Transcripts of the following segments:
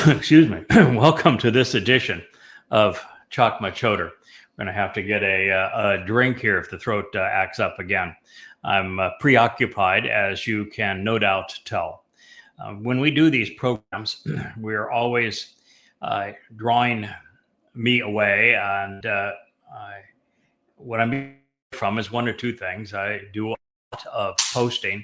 Excuse me. Welcome to this edition of Chakmah Choter. We're going to have to get a drink here if the throat acts up again. I'm preoccupied, as you can no doubt tell. When we do these programs, we're always drawing me away, and what I'm from is one or two things. I do a lot of posting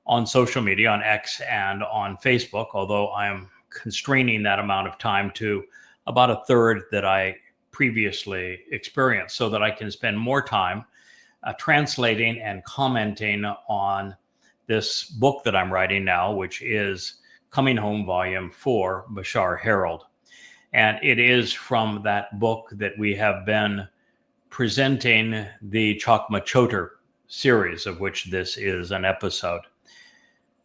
on social media, on X and on Facebook, although I am constraining that amount of time to about a third that I previously experienced, so that I can spend more time translating and commenting on this book that I'm writing now, which is Coming Home Volume 4, Bashar Herald. And it is from that book that we have been presenting the Chakmah Choter series, of which this is an episode.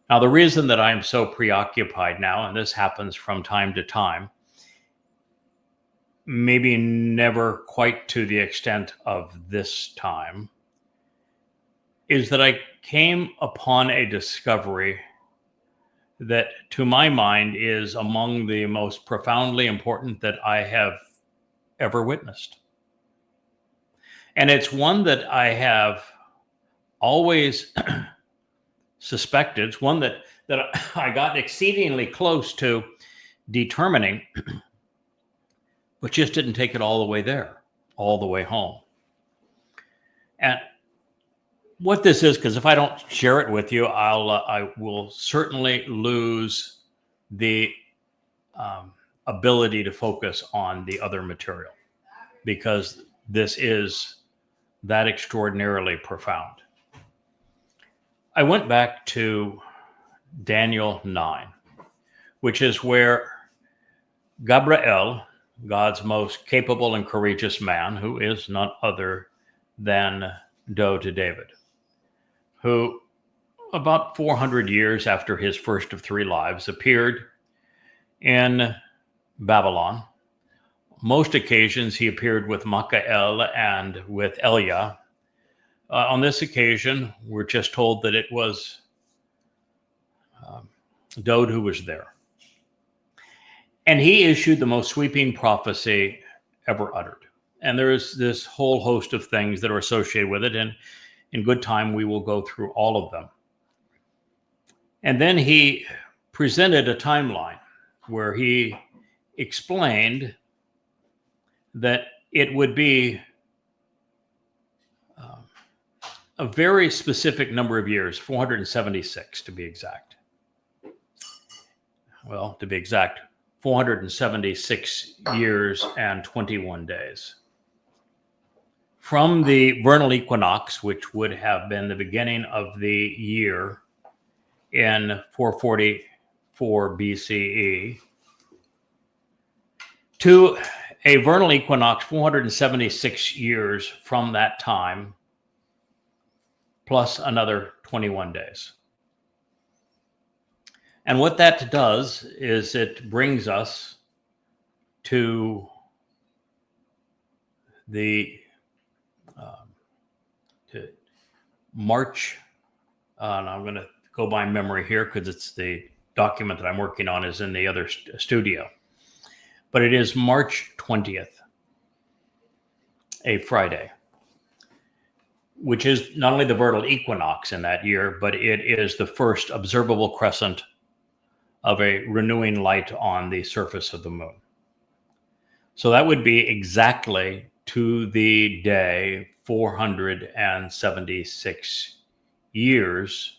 Now, the reason that I'm so preoccupied now, and this happens from time to time, maybe never quite to the extent of this time, is that I came upon a discovery that, to my mind, is among the most profoundly important that I have ever witnessed. And it's one that I have always suspected. It's one that I got exceedingly close to determining, but just didn't take it all the way there, all the way home. And what this is, because if I don't share it with you, I will certainly lose the ability to focus on the other material, because this is that extraordinarily profound. I went back to Daniel 9, which is where Gabriel, God's most capable and courageous man, who is none other than Doe to David, who about 400 years after his first of three lives appeared in Babylon. Most occasions he appeared with Michael and with Elia. On this occasion, we're just told that it was Dode who was there. And he issued the most sweeping prophecy ever uttered. And there is this whole host of things that are associated with it. And in good time, we will go through all of them. And then he presented a timeline where he explained that it would be a very specific number of years, 476 to be exact. Well, to be exact, 476 years and 21 days. From the vernal equinox, which would have been the beginning of the year in 444 BCE, to a vernal equinox 476 years from that time, plus another 21 days. And what that does is it brings us to the to March, and I'm going to go by memory here because it's the document that I'm working on is in the other studio. But it is March 20th, a Friday, which is not only the vernal equinox in that year, but it is the first observable crescent of a renewing light on the surface of the moon. So that would be exactly to the day 476 years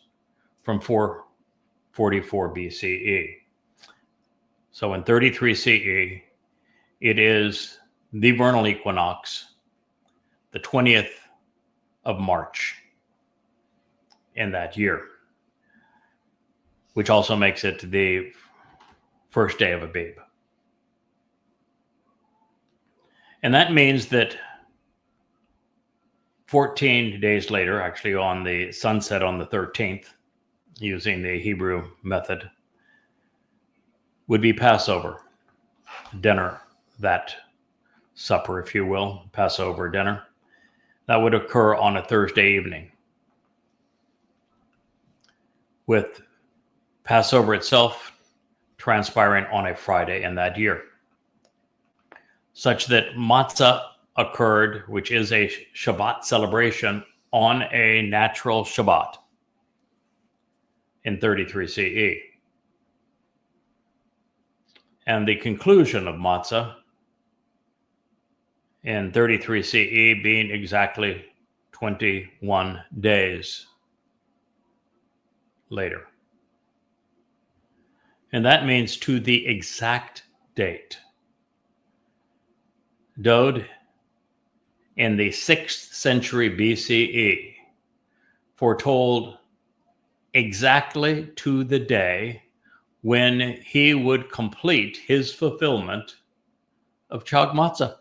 from 444 BCE. So in 33 CE, it is the vernal equinox, the 20th of March in that year, which also makes it the first day of Abib. And that means that 14 days later, actually on the sunset on the 13th, using the Hebrew method, would be Passover dinner, that supper, if you will, Passover dinner. That would occur on a Thursday evening, with Passover itself transpiring on a Friday in that year, such that matzah occurred, which is a Shabbat celebration, on a natural Shabbat in 33 CE. And the conclusion of matzah in 33 CE being exactly 21 days later. And that means to the exact date. Dode, in the 6th century BCE, foretold exactly to the day when he would complete his fulfillment of Chakmah,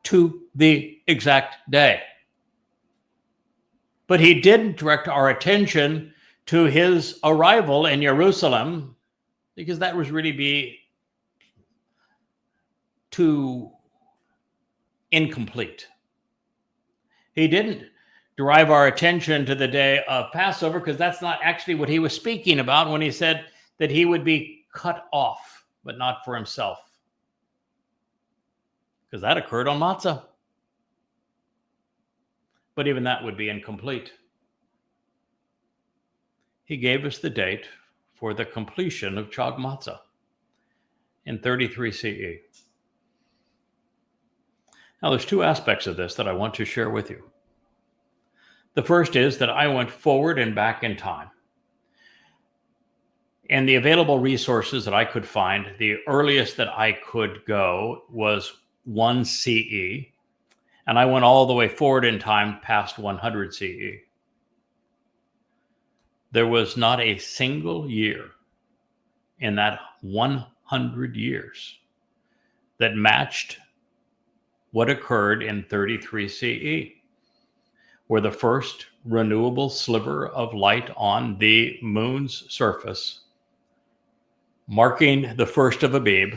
to the exact day. But he didn't direct our attention to his arrival in Jerusalem, because that was really be too incomplete. He didn't derive our attention to the day of Passover, because that's not actually what he was speaking about when he said that he would be cut off, but not for himself, because that occurred on matzah. But even that would be incomplete. He gave us the date for the completion of Chakmah in 33 CE. Now, there's two aspects of this that I want to share with you. The first is that I went forward and back in time. And the available resources that I could find, the earliest that I could go was 1 CE. And I went all the way forward in time past 100 CE. There was not a single year in that 100 years that matched what occurred in 33 CE, where the first renewable sliver of light on the moon's surface, marking the first of Abib,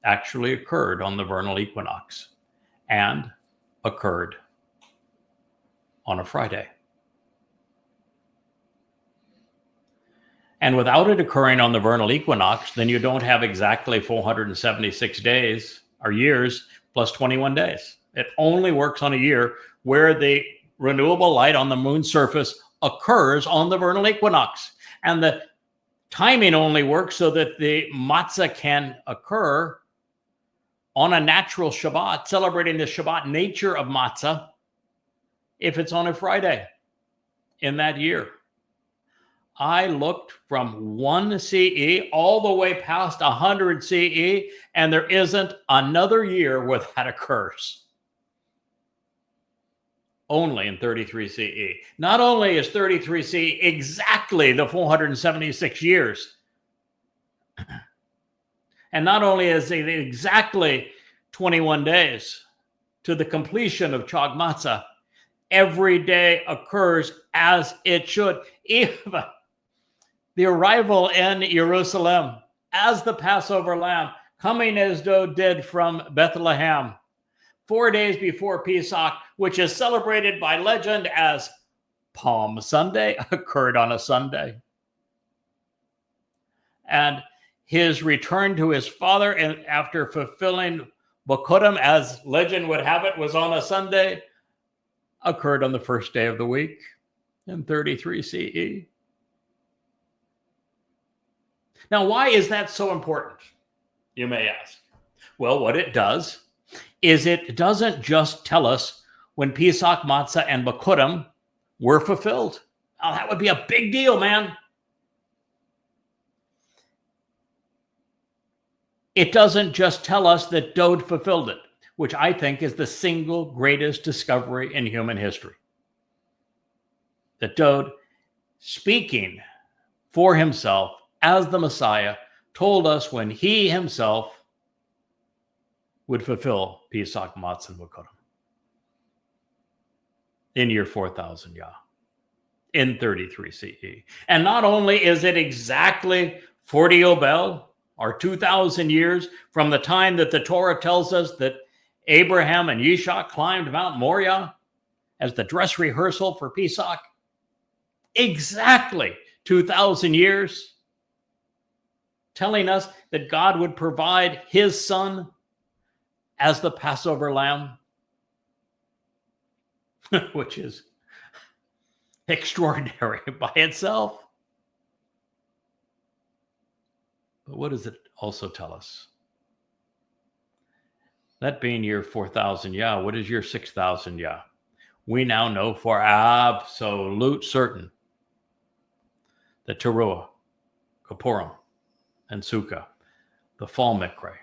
actually occurred on the vernal equinox and occurred on a Friday. And without it occurring on the vernal equinox, then you don't have exactly 476 days or years plus 21 days. It only works on a year where the renewable light on the moon's surface occurs on the vernal equinox. And the timing only works so that the matzah can occur on a natural Shabbat, celebrating the Shabbat nature of matzah, if it's on a Friday in that year. I looked from 1 CE all the way past 100 CE, and there isn't another year where that occurs. Only in 33 CE. Not only is 33 CE exactly the 476 years, and not only is it exactly 21 days to the completion of Chakmah, every day occurs as it should. Even the arrival in Jerusalem as the Passover lamb, coming as though did from Bethlehem, 4 days before Pesach, which is celebrated by legend as Palm Sunday, occurred on a Sunday. And his return to his father, and after fulfilling Bokurim, as legend would have it, was on a Sunday, occurred on the first day of the week in 33 CE. Now, why is that so important, you may ask? Well, what it does is it doesn't just tell us when Pesach, Matzah, and Bokurim were fulfilled. Now, that would be a big deal, man. It doesn't just tell us that Dode fulfilled it, which I think is the single greatest discovery in human history. That Dode, speaking for himself as the Messiah, told us when he himself would fulfill Pesach, Matzah, and Bokurim in year 4000 Yah, in 33 CE. And not only is it exactly 40 Yobel, or 2,000 years from the time that the Torah tells us that Abraham and Yishak climbed Mount Moriah as the dress rehearsal for Pesach, exactly 2,000 years. telling us that God would provide his son as the Passover lamb, which is extraordinary by itself. But what does it also tell us? That being year 4,000 Yah, what is year 6,000 Yah? We now know for absolute certain that Teruah, Kippurim, and Sukkah, the fall Mikra,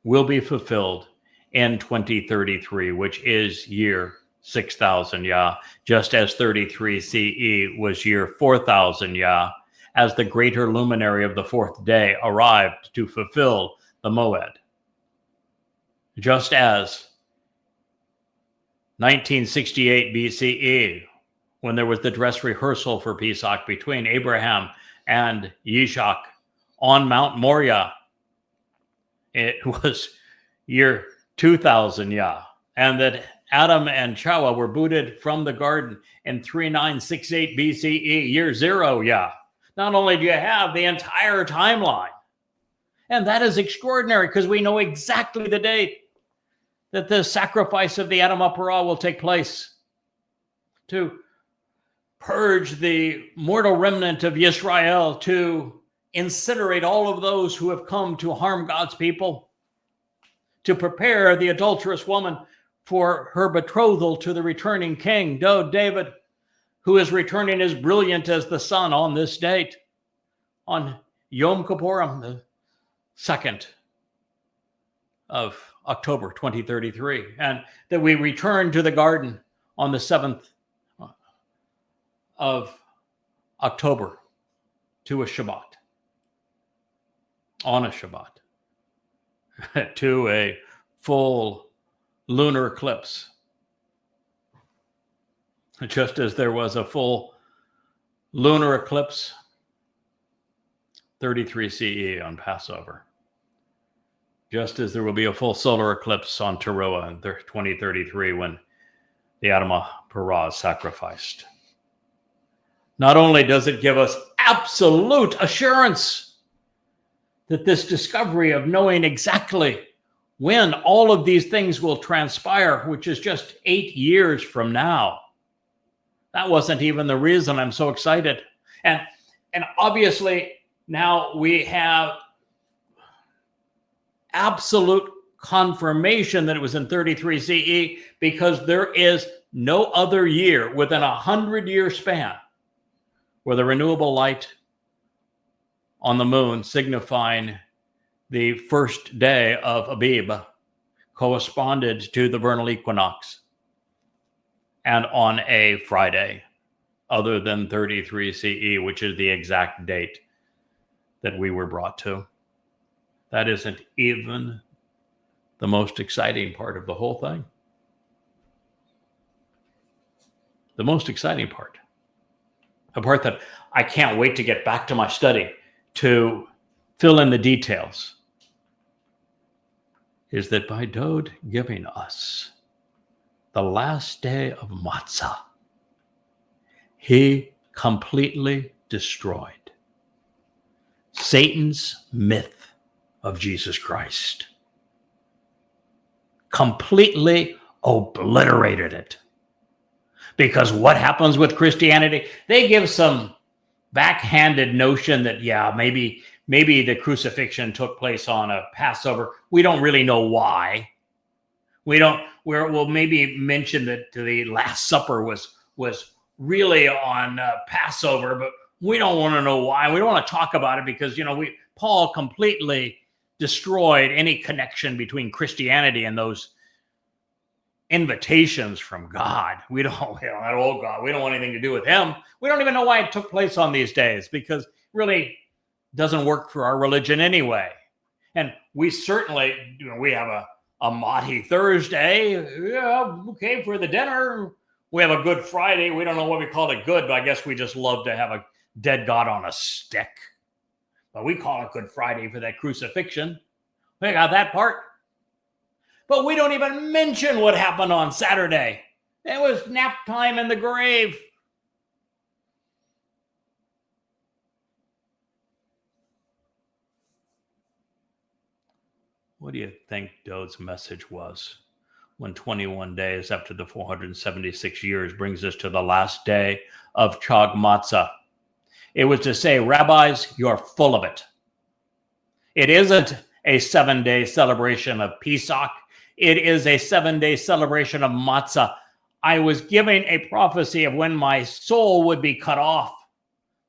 will be fulfilled in 2033, which is year 6,000 Yah, just as 33 CE was year 4,000 Yah, as the greater luminary of the fourth day arrived to fulfill the Moed. Just as 1968 BCE, when there was the dress rehearsal for Pesach between Abraham and Yitzhak on Mount Moriah, it was year 2000 Yah, and that Adam and Chakmah were booted from the garden in 3968 BCE, year 0 Yah. Not only do you have the entire timeline, and that is extraordinary because we know exactly the date that the sacrifice of the Adam Parah will take place to purge the mortal remnant of Yisrael, to incinerate all of those who have come to harm God's people, to prepare the adulterous woman for her betrothal to the returning king, David, who is returning as brilliant as the sun on this date, on Yom Kippurim, the 2nd of October 2033, and that we return to the garden on the 7th of October to a Shabbat, on a Shabbat, to a full lunar eclipse, just as there was a full lunar eclipse 33 CE on Passover, just as there will be a full solar eclipse on Teruah in 2033 when the Adam Parah is sacrificed. Not only does it give us absolute assurance that this discovery of knowing exactly when all of these things will transpire, which is just 8 years from now. That wasn't even the reason I'm so excited. And obviously now we have absolute confirmation that it was in 33 CE because there is no other year within 100-year span where the renewable light on the moon signifying the first day of Abib corresponded to the vernal equinox and on a Friday other than 33 CE, which is the exact date that we were brought to. That isn't even the most exciting part of the whole thing. The most exciting part, a part that I can't wait to get back to my study to fill in the details, is that by Dode giving us the last day of Matzah, he completely destroyed Satan's myth of Jesus Christ. Completely obliterated it. Because what happens with Christianity? They give some backhanded notion that, yeah, maybe the crucifixion took place on a Passover. We don't really know why. We'll maybe mention that the Last Supper was really on Passover, but we don't want to know why. We don't want to talk about it because, Paul completely destroyed any connection between Christianity and those invitations from God. We don't God. We don't want anything to do with him. We don't even know why it took place on these days because it really doesn't work for our religion anyway. And we certainly, we have a Maundy Thursday. Yeah, okay, for the dinner. We have a Good Friday. We don't know what we call it good, but I guess we just love to have a dead God on a stick. But we call it Good Friday for that crucifixion. We got that part. But we don't even mention what happened on Saturday. It was nap time in the grave. What do you think Dode's message was when 21 days after the 476 years brings us to the last day of Chakmah? It was to say, rabbis, you're full of it. It isn't a 7-day celebration of Pesach. It is a 7-day celebration of matzah. I was giving a prophecy of when my soul would be cut off,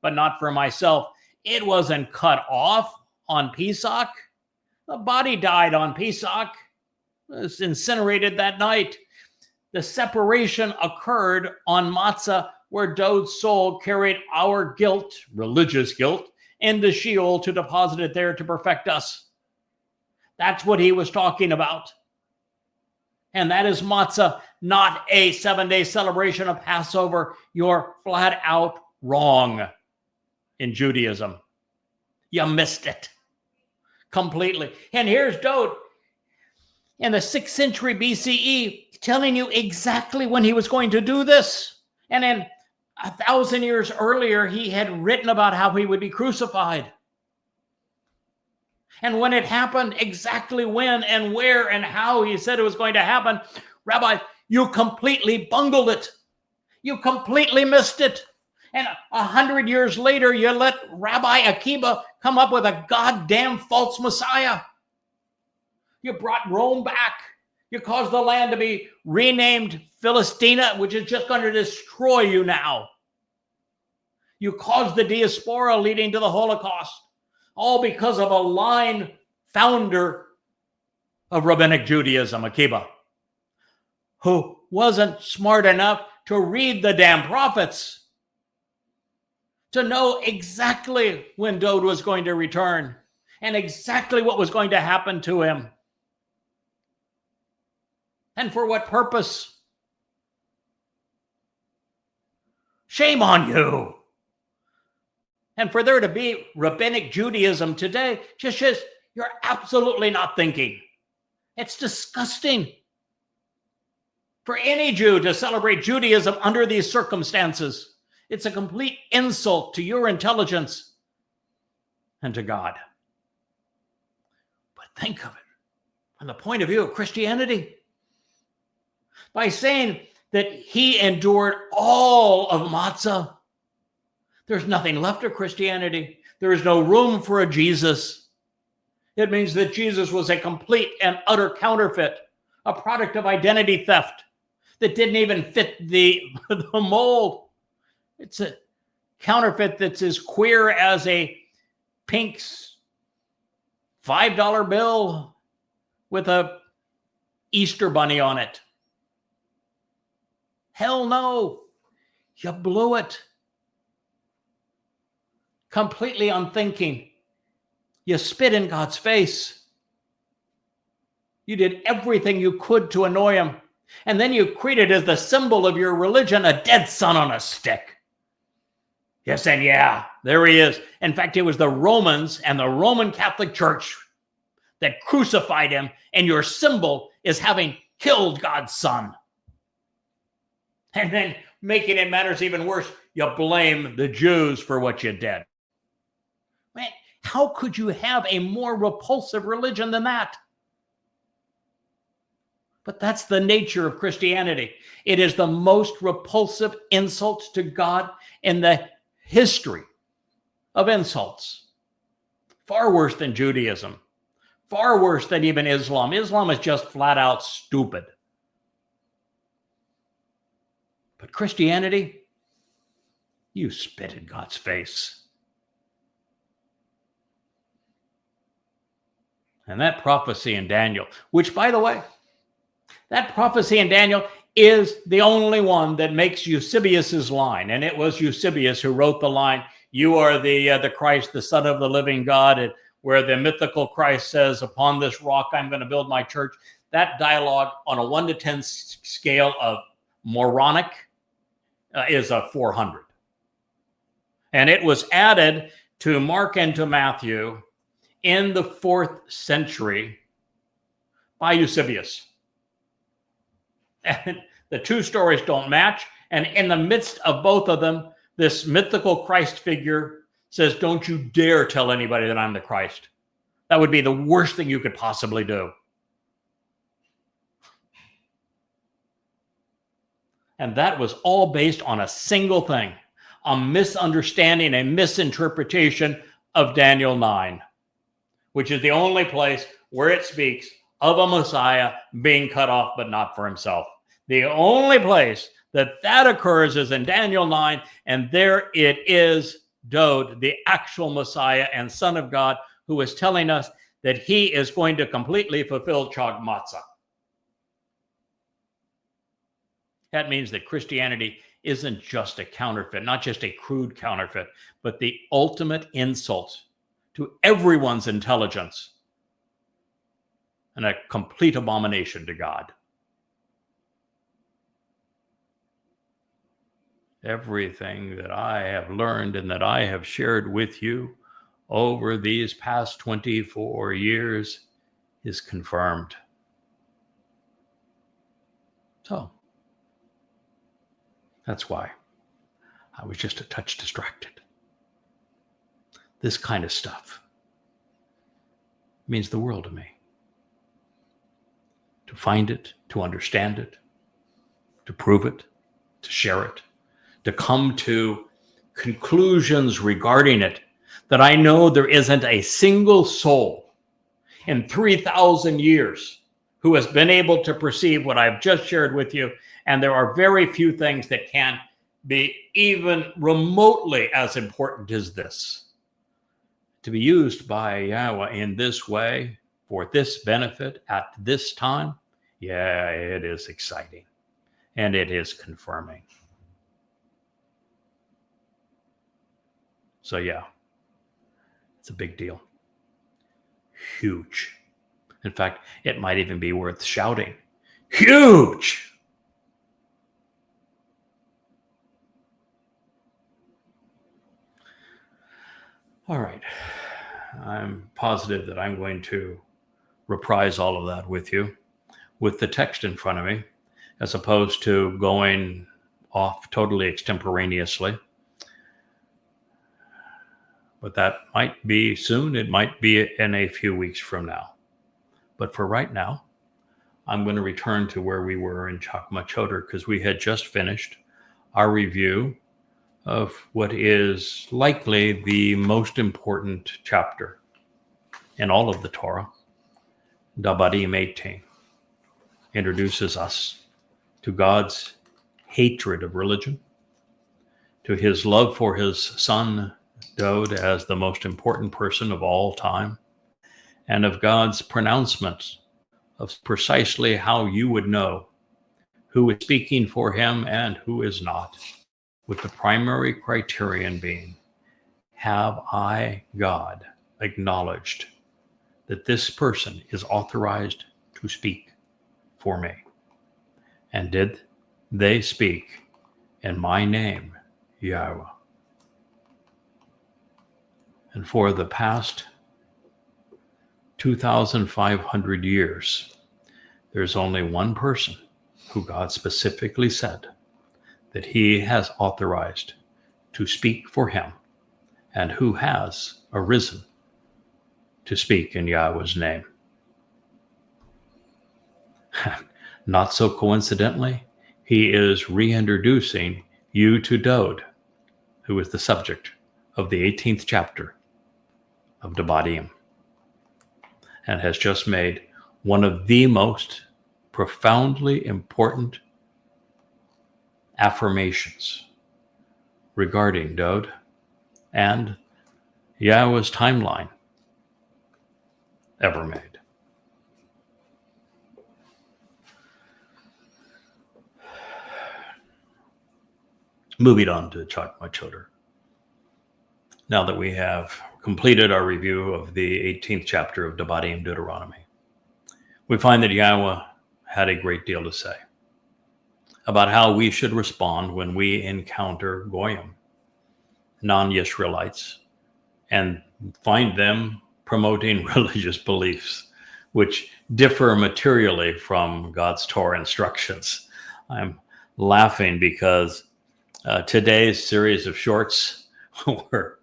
but not for myself. It wasn't cut off on Pesach. The body died on Pesach. It was incinerated that night. The separation occurred on matzah, where Dode's soul carried our guilt, religious guilt, into Sheol to deposit it there to perfect us. That's what he was talking about. And that is matzah, not a 7-day celebration of Passover. You're flat out wrong in Judaism. You missed it completely. And here's Dode in the 6th century BCE telling you exactly when he was going to do this. And then 1,000 years earlier, he had written about how he would be crucified. And when it happened, exactly when and where and how he said it was going to happen, Rabbi, you completely bungled it. You completely missed it. And 100 years later, you let Rabbi Akiba come up with a goddamn false Messiah. You brought Rome back. You caused the land to be renamed Philistina, which is just going to destroy you now. You caused the diaspora leading to the Holocaust, all because of a lying founder of Rabbinic Judaism, Akiba, who wasn't smart enough to read the damn prophets, to know exactly when Dode was going to return and exactly what was going to happen to him. And for what purpose? Shame on you. And for there to be Rabbinic Judaism today, just you're absolutely not thinking. It's disgusting for any Jew to celebrate Judaism under these circumstances. It's a complete insult to your intelligence and to God. But think of it from the point of view of Christianity. By saying that he endured all of matzah, there's nothing left of Christianity. There is no room for a Jesus. It means that Jesus was a complete and utter counterfeit, a product of identity theft that didn't even fit the mold. It's a counterfeit that's as queer as a pink $5 bill with a Easter bunny on it. Hell no, you blew it. Completely unthinking. You spit in God's face. You did everything you could to annoy him. And then you created as the symbol of your religion a dead son on a stick. Yes, and yeah, there he is. In fact, it was the Romans and the Roman Catholic Church that crucified him, and your symbol is having killed God's son. And then, making it matters even worse, you blame the Jews for what you did. Man, how could you have a more repulsive religion than that? But that's the nature of Christianity. It is the most repulsive insult to God in the history of insults. Far worse than Judaism. Far worse than even Islam. Islam is just flat out stupid. But Christianity, you spit in God's face. And that prophecy in Daniel, which, by the way, that prophecy in Daniel is the only one that makes Eusebius's line. And it was Eusebius who wrote the line, "You are the Christ, the Son of the living God," where the mythical Christ says, "Upon this rock I'm going to build my church." That dialogue on a 1 to 10 scale of moronic is a 400. And it was added to Mark and to Matthew in the 4th century by Eusebius. And the two stories don't match. And in the midst of both of them, this mythical Christ figure says, "Don't you dare tell anybody that I'm the Christ. That would be the worst thing you could possibly do. And that was all based on a single thing, a misunderstanding, a misinterpretation of Daniel 9, which is the only place where it speaks of a Messiah being cut off, but not for himself. The only place that occurs is in Daniel 9, and there it is, Dod, the actual Messiah and Son of God, who is telling us that he is going to completely fulfill Chakmah. That means that Christianity isn't just a counterfeit, not just a crude counterfeit, but the ultimate insult to everyone's intelligence and a complete abomination to God. Everything that I have learned and that I have shared with you over these past 24 years is confirmed. So, that's why I was just a touch distracted. This kind of stuff means the world to me. To find it, to understand it, to prove it, to share it, to come to conclusions regarding it that I know there isn't a single soul in 3,000 years who has been able to perceive what I've just shared with you. And there are very few things that can be even remotely as important as this. To be used by Yahweh in this way, for this benefit at this time, yeah, it is exciting. And it is confirming. So yeah, it's a big deal. Huge. In fact, it might even be worth shouting. Huge! All right. I'm positive that I'm going to reprise all of that with you, with the text in front of me, as opposed to going off totally extemporaneously. But that might be soon. It might be in a few weeks from now. But for right now, I'm going to return to where we were in Chakmah Choter, because we had just finished our review of what is likely the most important chapter in all of the Torah. Dabarim 18 introduces us to God's hatred of religion, to his love for his son Dod as the most important person of all time, and of God's pronouncement of precisely how you would know who is speaking for him and who is not, with the primary criterion being, have I, God, acknowledged that this person is authorized to speak for me? And did they speak in my name, Yahweh? And for the past 2,500 years, there's only one person who God specifically said that he has authorized to speak for him and who has arisen to speak in Yahweh's name. Not so coincidentally, he is reintroducing you to Dod, who is the subject of the 18th chapter of Dabarim, and has just made one of the most profoundly important affirmations regarding Dod and Yahweh's timeline ever made. Moving on to Chakmah Choter. Now that we have completed our review of the 18th chapter of Dabarim Deuteronomy, we find that Yahweh had a great deal to say about how we should respond when we encounter Goyim, non-Yisraelites, and find them promoting religious beliefs which differ materially from God's Torah instructions. I'm laughing because today's series of shorts were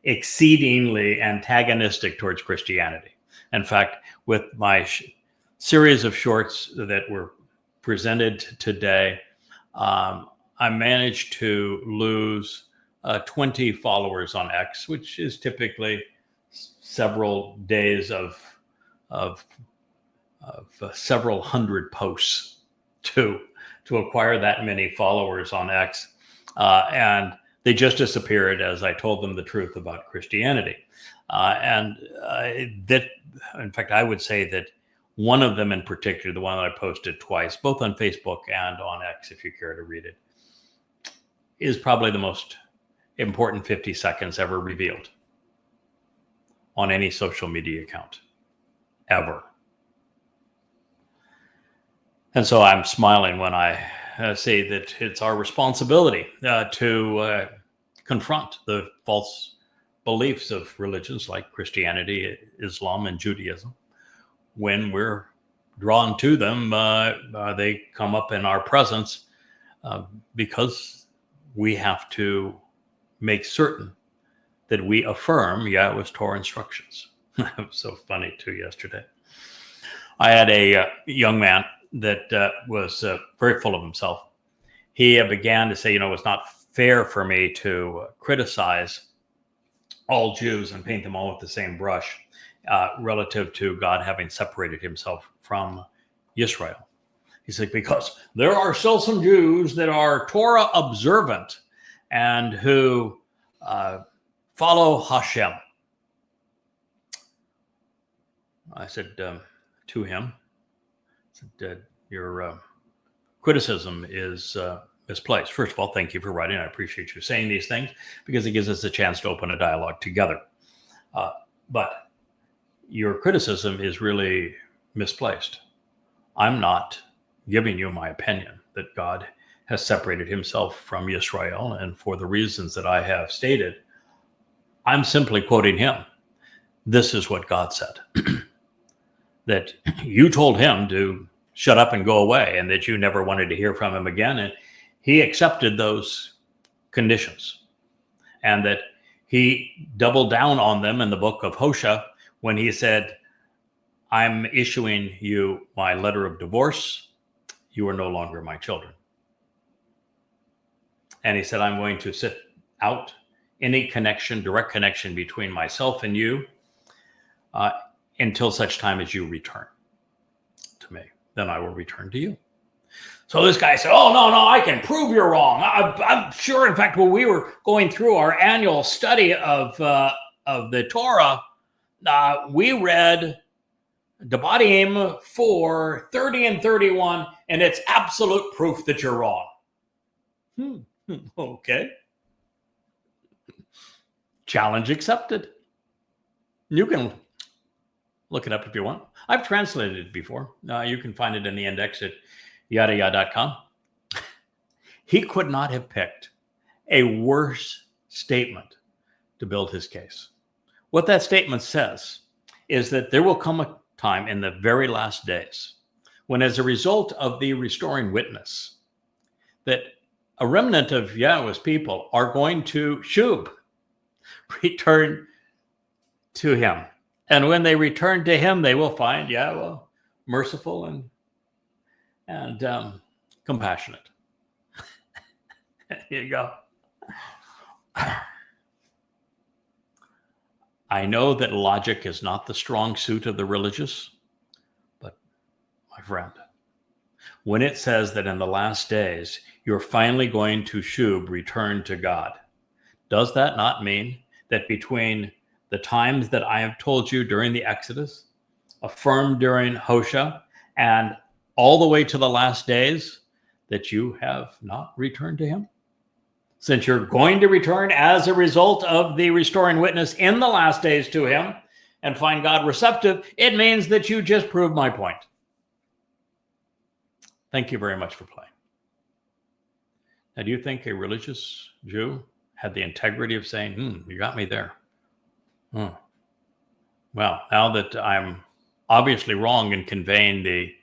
exceedingly antagonistic towards Christianity. In fact, with my series of shorts that were presented today, I managed to lose 20 followers on X, which is typically several days of several hundred posts to acquire that many followers on X. And they just disappeared as I told them the truth about Christianity. That, in fact, I would say that one of them in particular, the one that I posted twice, both on Facebook and on X, if you care to read it, is probably the most important 50 seconds ever revealed on any social media account, ever. And so I'm smiling when I say that it's our responsibility to confront the false beliefs of religions like Christianity, Islam, and Judaism. When we're drawn to them, they come up in our presence because we have to make certain that we affirm Yahweh's Torah instructions. It was so funny too yesterday. I had a young man that was very full of himself. He began to say, it's not fair for me to criticize all Jews and paint them all with the same brush relative to God having separated himself from Israel. He's like, because there are still some Jews that are Torah observant and who follow Hashem. I said to him, your criticism is misplaced. First of all, thank you for writing. I appreciate you saying these things because it gives us a chance to open a dialogue together. But your criticism is really misplaced. I'm not giving you my opinion that God has separated himself from Israel, and for the reasons that I have stated, I'm simply quoting him. This is what God said. That you told him to shut up and go away, and that you never wanted to hear from him again. And he accepted those conditions, and that he doubled down on them in the book of Hosea when he said, I'm issuing you my letter of divorce. You are no longer my children. And he said, I'm going to sit out any connection, direct connection between myself and you until such time as you return to me. Then I will return to you. So this guy said, oh, no, I can prove you're wrong. I'm sure, in fact, when we were going through our annual study of the Torah, we read Devarim 4, 30 and 31, and it's absolute proof that you're wrong. Okay. Challenge accepted. You can look it up if you want. I've translated it before. You can find it in the index at YAHOWAH.com. He could not have picked a worse statement to build his case. What that statement says is that there will come a time in the very last days when, as a result of the restoring witness, that a remnant of Yahweh's people are going to shub, return to him. And when they return to him, they will find Yahweh merciful and compassionate. Here you go. I know that logic is not the strong suit of the religious, but my friend, when it says that in the last days, you're finally going to shub, return to God, does that not mean that between the times that I have told you during the Exodus, affirmed during Hosea, and all the way to the last days, that you have not returned to him? Since you're going to return as a result of the restoring witness in the last days to him and find God receptive, it means that you just proved my point. Thank you very much for playing. Now, do you think a religious Jew had the integrity of saying, you got me there? Well, now that I'm obviously wrong in conveying the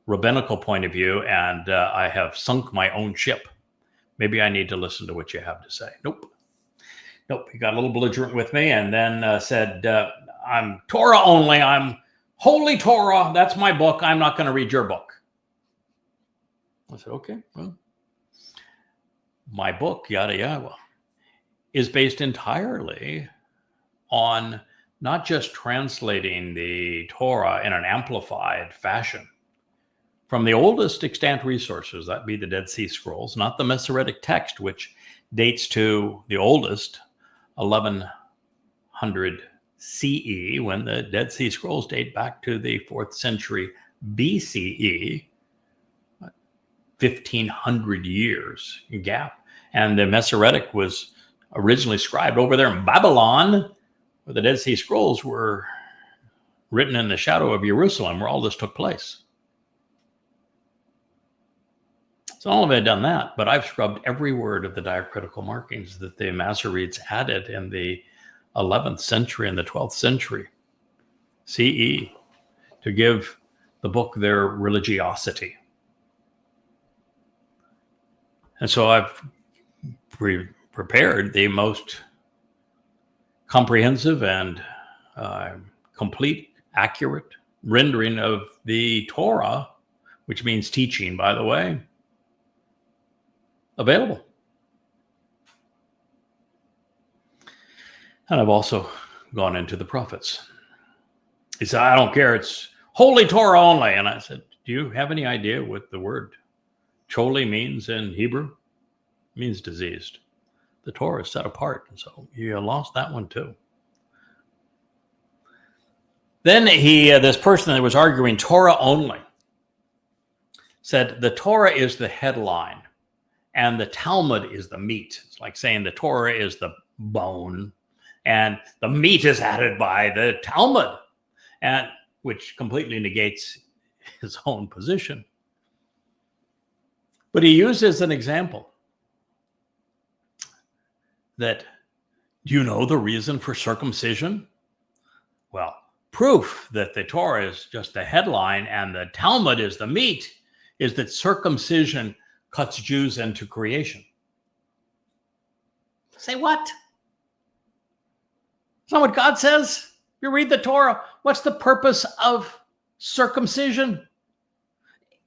rabbinical point of view and I have sunk my own ship, maybe I need to listen to what you have to say. Nope. Nope, he got a little belligerent with me and then said, I'm Torah only. I'm Holy Torah. That's my book. I'm not going to read your book. I said, okay, well, my book, Yada Yahowah, is based entirely on not just translating the Torah in an amplified fashion from the oldest extant resources, that be the Dead Sea Scrolls, not the Masoretic text, which dates to the oldest 1100 CE, when the Dead Sea Scrolls date back to the 4th century BCE, 1500 years gap. And the Masoretic was originally scribed over there in Babylon, where the Dead Sea Scrolls were written in the shadow of Jerusalem, where all this took place. So all of it had done that, but I've scrubbed every word of the diacritical markings that the Masoretes added in the 11th century and the 12th century CE to give the book their religiosity. And so I've prepared the most comprehensive and complete, accurate rendering of the Torah, which means teaching, by the way, available. And I've also gone into the prophets. He said, I don't care. It's Holy Torah only. And I said, do you have any idea what the word choli means in Hebrew? It means diseased. The Torah is set apart. And so you lost that one too. Then this person that was arguing Torah only said the Torah is the headline and the Talmud is the meat. It's like saying the Torah is the bone and the meat is added by the Talmud, and which completely negates his own position. But he uses an example that, do you know the reason for circumcision? Well, proof that the Torah is just the headline and the Talmud is the meat is that circumcision cuts Jews into creation. Say what? It's not what God says. You read the Torah. What's the purpose of circumcision?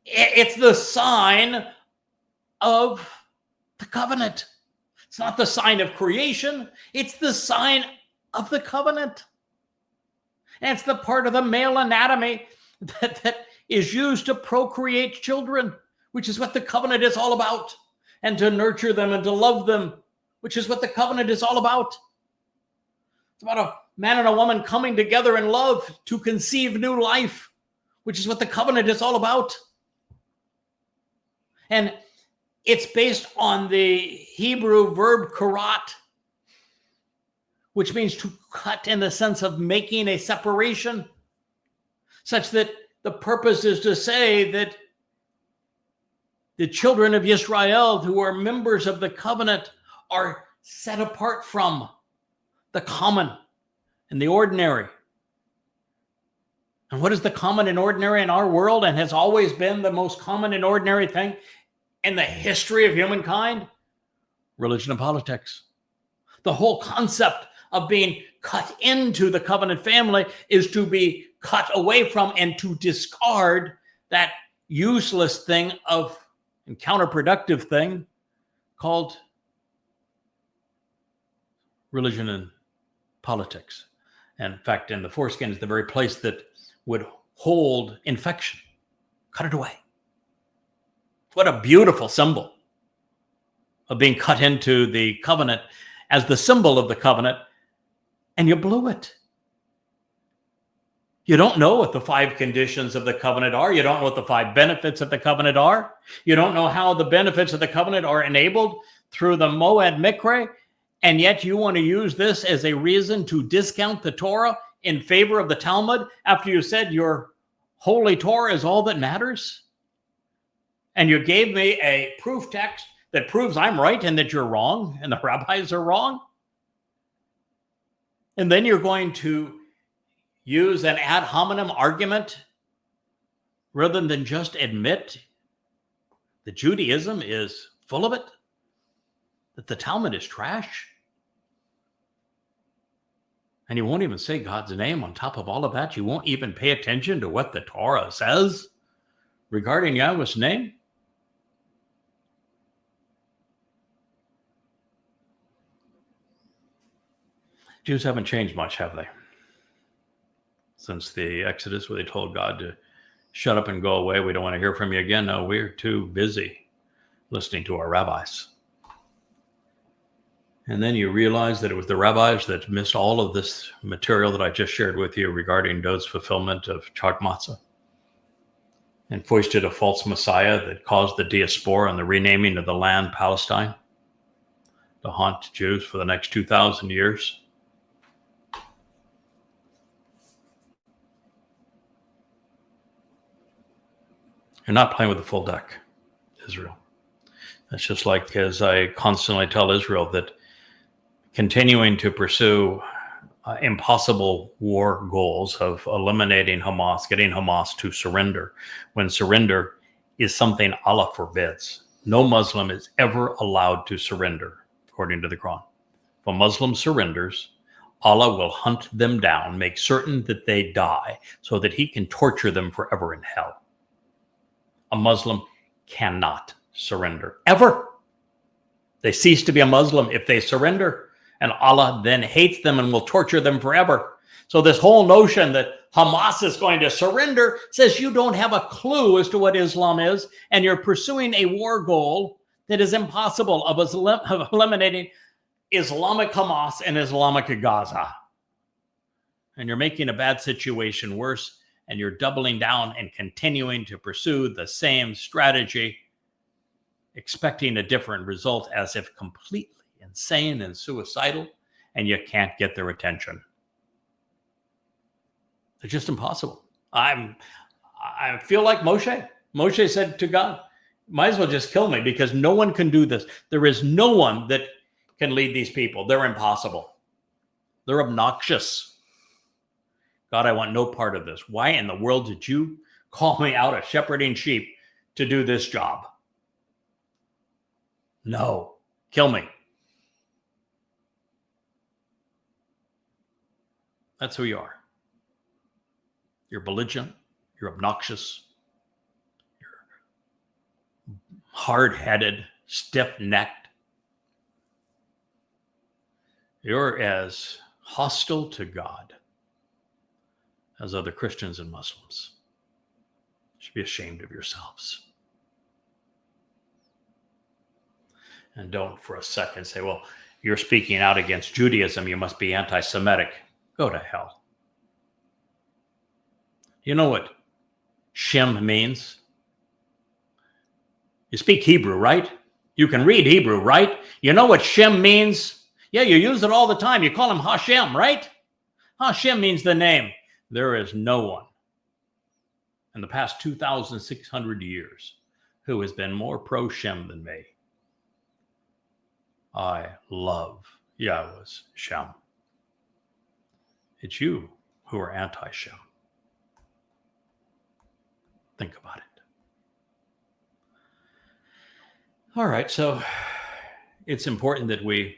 It's the sign of the covenant. It's not the sign of creation. It's the sign of the covenant. And it's the part of the male anatomy that is used to procreate children, which is what the covenant is all about, and to nurture them and to love them, which is what the covenant is all about. It's about a man and a woman coming together in love to conceive new life, which is what the covenant is all about. And it's based on the Hebrew verb karat, which means to cut in the sense of making a separation, such that the purpose is to say that the children of Israel who are members of the covenant are set apart from the common and the ordinary. And what is the common and ordinary in our world and has always been the most common and ordinary thing in the history of humankind? Religion and politics. The whole concept of being cut into the covenant family is to be cut away from and to discard that useless thing of and counterproductive thing called religion and politics. And in fact, in the foreskin is the very place that would hold infection. Cut it away. What a beautiful symbol of being cut into the covenant as the symbol of the covenant, and you blew it. You don't know what the 5 conditions of the covenant are. You don't know what the 5 benefits of the covenant are. You don't know how the benefits of the covenant are enabled through the Moed Mikre, and yet you want to use this as a reason to discount the Torah in favor of the Talmud after you said your holy Torah is all that matters? And you gave me a proof text that proves I'm right and that you're wrong and the rabbis are wrong? And then you're going to use an ad hominem argument rather than just admit that Judaism is full of it, that the Talmud is trash, And you won't even say God's name on top of all of that. You won't even pay attention to what the Torah says regarding Yahweh's name. Jews haven't changed much, have they? Since the Exodus, where they told God to shut up and go away. We don't want to hear from you again. No, we're too busy listening to our rabbis. And then you realize that it was the rabbis that missed all of this material that I just shared with you regarding Dod's fulfillment of Chakmah, and foisted a false Messiah that caused the diaspora and the renaming of the land Palestine to haunt Jews for the next 2,000 years. You're not playing with the full deck, Israel. It's just like, as I constantly tell Israel, that continuing to pursue impossible war goals of eliminating Hamas, getting Hamas to surrender, when surrender is something Allah forbids. No Muslim is ever allowed to surrender, according to the Quran. If a Muslim surrenders, Allah will hunt them down, make certain that they die, so that he can torture them forever in hell. A Muslim cannot surrender, ever. They cease to be a Muslim if they surrender, and Allah then hates them and will torture them forever. So this whole notion that Hamas is going to surrender says you don't have a clue as to what Islam is, and you're pursuing a war goal that is impossible of eliminating Islamic Hamas and Islamic Gaza. And you're making a bad situation worse, and you're doubling down and continuing to pursue the same strategy, expecting a different result, as if completely insane and suicidal, and you can't get their attention. It's just impossible. I feel like Moshe. Moshe said to God, might as well just kill me, because no one can do this. There is no one that can lead these people. They're impossible. They're obnoxious. God, I want no part of this. Why in the world did you call me out of shepherding sheep to do this job? No, kill me. That's who you are. You're belligerent. You're obnoxious. You're hard-headed, stiff-necked. You're as hostile to God as other Christians and Muslims. You should be ashamed of yourselves. And don't for a second say, well, you're speaking out against Judaism, you must be anti-Semitic. Go to hell. You know what Shem means? You speak Hebrew, right? You can read Hebrew, right? You know what Shem means? Yeah, you use it all the time. You call him Hashem, right? Hashem means the name. There is no one in the past 2,600 years who has been more pro-Shem than me. I love Yahweh's Shem. It's you who are anti-Shem. Think about it. All right, so it's important that we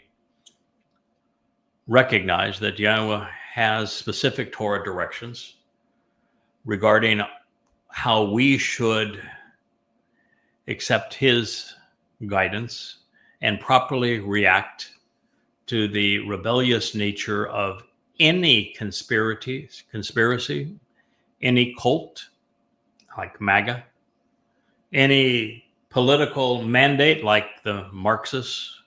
recognize that Yahweh has specific Torah directions regarding how we should accept his guidance and properly react to the rebellious nature of any conspiracy, any cult like MAGA, any political mandate like the Marxists,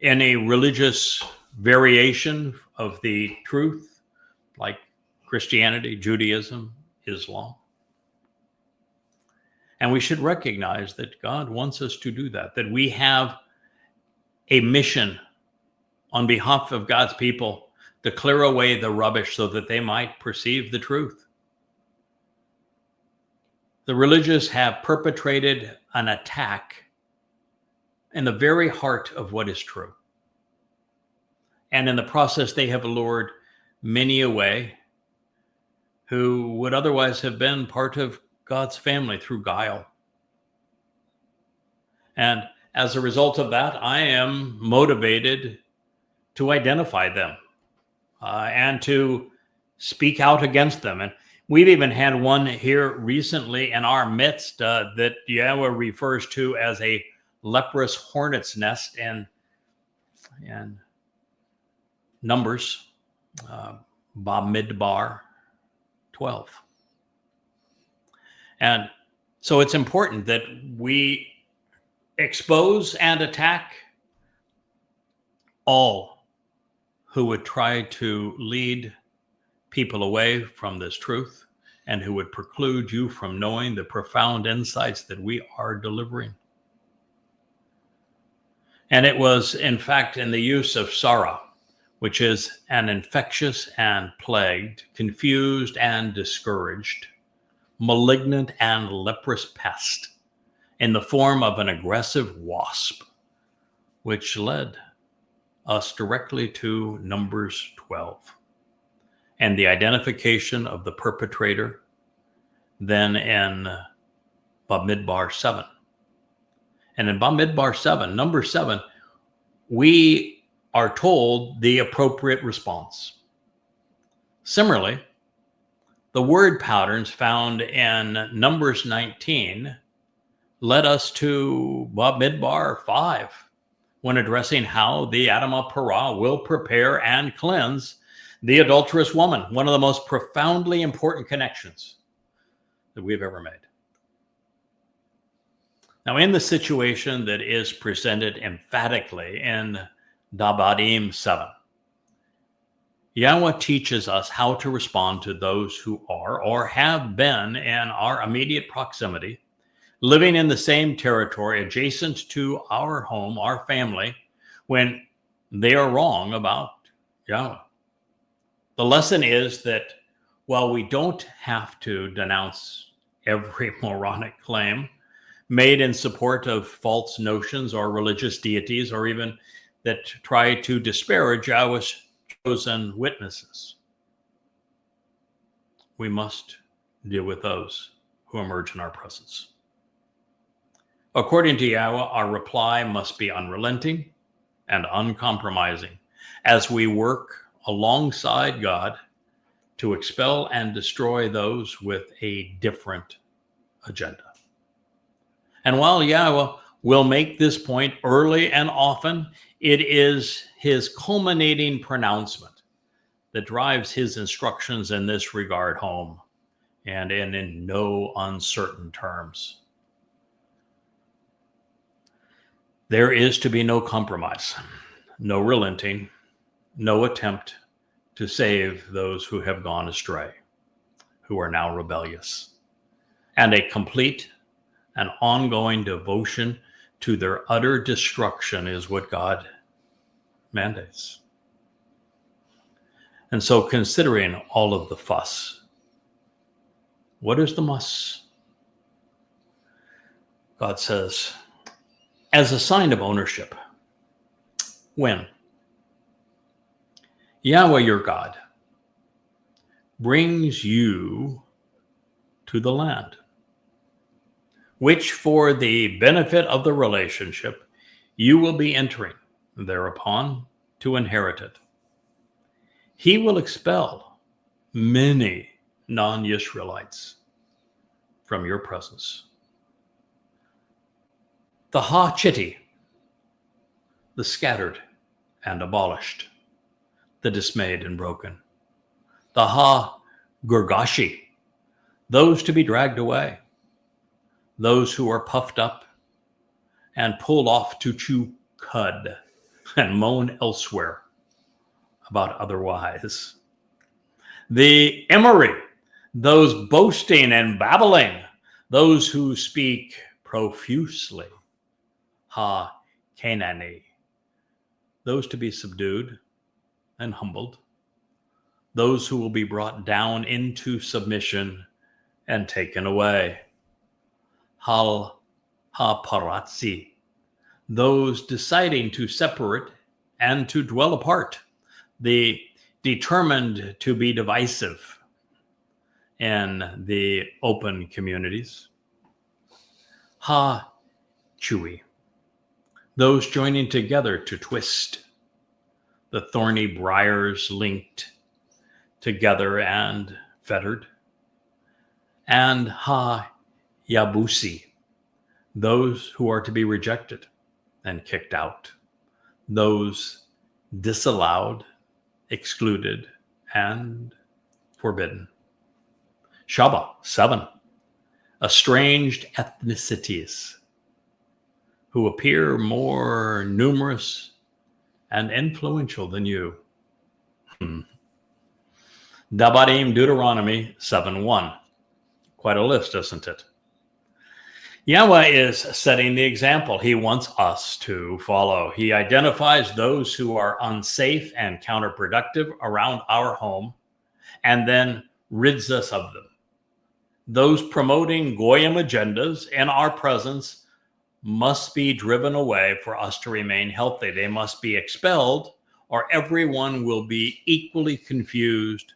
any religious variation of the truth like Christianity, Judaism, Islam. And we should recognize that God wants us to do that we have a mission on behalf of God's people to clear away the rubbish so that they might perceive the truth. The religious have perpetrated an attack in the very heart of what is true. And in the process, they have lured many away who would otherwise have been part of God's family through guile. And as a result of that, I am motivated to identify them and to speak out against them. And we've even had one here recently in our midst that Yahweh refers to as a leprous hornet's nest in Numbers, Bamidbar 12. And so it's important that we expose and attack all who would try to lead people away from this truth and who would preclude you from knowing the profound insights that we are delivering. And it was, in fact, in the use of Sarah, which is an infectious and plagued, confused and discouraged, malignant and leprous pest in the form of an aggressive wasp, which led us directly to Numbers 12 and the identification of the perpetrator then in Bamidbar 7. And in Bamidbar 7, number 7, we are told the appropriate response. Similarly, the word patterns found in Numbers 19 led us to Bamidbar 5 when addressing how the Adamah Parah will prepare and cleanse the adulterous woman, one of the most profoundly important connections that we've ever made. Now, in the situation that is presented emphatically in Dabarim 7, Yahweh teaches us how to respond to those who are or have been in our immediate proximity, living in the same territory adjacent to our home, our family, when they are wrong about Yahweh. The lesson is that while we don't have to denounce every moronic claim made in support of false notions or religious deities, or even that try to disparage Yahweh's chosen witnesses, we must deal with those who emerge in our presence. According to Yahweh, our reply must be unrelenting and uncompromising as we work alongside God to expel and destroy those with a different agenda. And while Yahweh will make this point early and often, it is his culminating pronouncement that drives his instructions in this regard home, and in no uncertain terms. There is to be no compromise, no relenting, no attempt to save those who have gone astray, who are now rebellious, and a complete and ongoing devotion to their utter destruction is what God mandates. And so, considering all of the fuss, what is the muss? God says, as a sign of ownership, when Yahweh your God brings you to the land, which for the benefit of the relationship you will be entering thereupon to inherit it, he will expel many non-Israelites from your presence. The ha-chitti, the scattered and abolished, the dismayed and broken. The ha-gurgashi, those to be dragged away, those who are puffed up and pulled off to chew cud and moan elsewhere about otherwise. The Emory, those boasting and babbling, those who speak profusely. Ha-Canaani, those to be subdued and humbled, those who will be brought down into submission and taken away. Ha-Paratzi, those deciding to separate and to dwell apart, the determined to be divisive in the open communities. Ha-Chewy, those joining together to twist, the thorny briars linked together and fettered, and ha-yabusi, those who are to be rejected and kicked out, those disallowed, excluded, and forbidden. Shabat, 7, estranged ethnicities who appear more numerous and influential than you. Dabarim, Deuteronomy 7:1. Quite a list, isn't it? Yahweh is setting the example he wants us to follow. He identifies those who are unsafe and counterproductive around our home and then rids us of them. Those promoting Goyim agendas in our presence must be driven away for us to remain healthy. They must be expelled, or everyone will be equally confused,